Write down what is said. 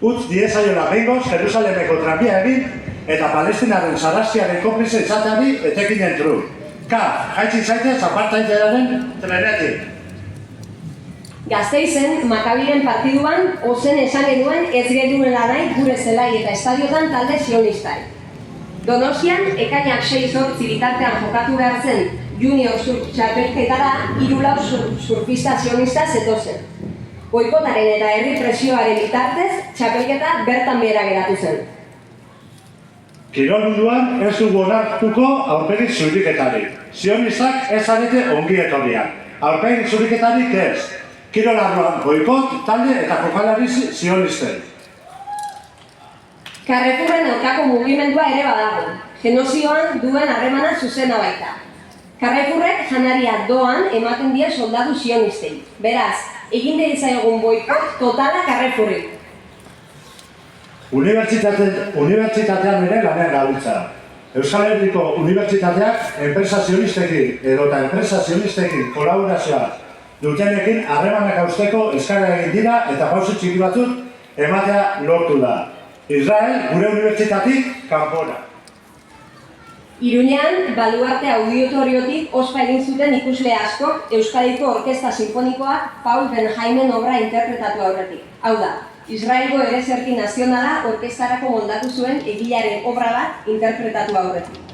Utz diezaiola behingoz Jerusalemeko tranbia egin eta Palestinaren sarraskiaren konplize izateari etekinen tru. Jaitsi zaitez apartheidaren trenetik. Gasteizen, Makabiren partiduan, ozen esan genuen ez genuela nahi gure zelai eta estadiotan talde sionistai. Donostian, ekainak 6-8 bitartean jokatu behar zen junior txapelketara 3 surfista sionista zetozen. Boikotaren eta herri presioaren bitartez, txapelketa bertan behera geratu zen. Kirol munduan ez dugu onartuko aurpegi zuriketarik. Sionistak ez arete ongi etorriak. Aurpegi zuriketarik ez. Kirol arloan boikot, talde eta jokalari sionisten. Carrefourren aurkako mugimendua ere badago. Genozioan duen harremana zuzena baita. Carrefourrek janaria doan ematen die soldadu sionistei. Beraz, egin egun boikot totala Carrefourri. Unibertsitatean ere lanean gabiltza. Euskal Herriko Unibertsitateak enpresa sionistekin edota enpresa sionistekin kolaborazioa dutenekin harremanak hausteko eskaera egin dira eta pausu txiki batzuk ematea lortu da. Israel gure unibertsitatik kanpora. Iruñean, Baluarte Auditoriotik ospa egin zuten ikusle askok Euskadiko Orkesta Sinfonikoak Paul Benjaimen obra interpretatu aurretik. Hau da, Israelgo Ereserki Nazionala orkestarako moldatu zuen egilaren obra bat interpretatu aurretik.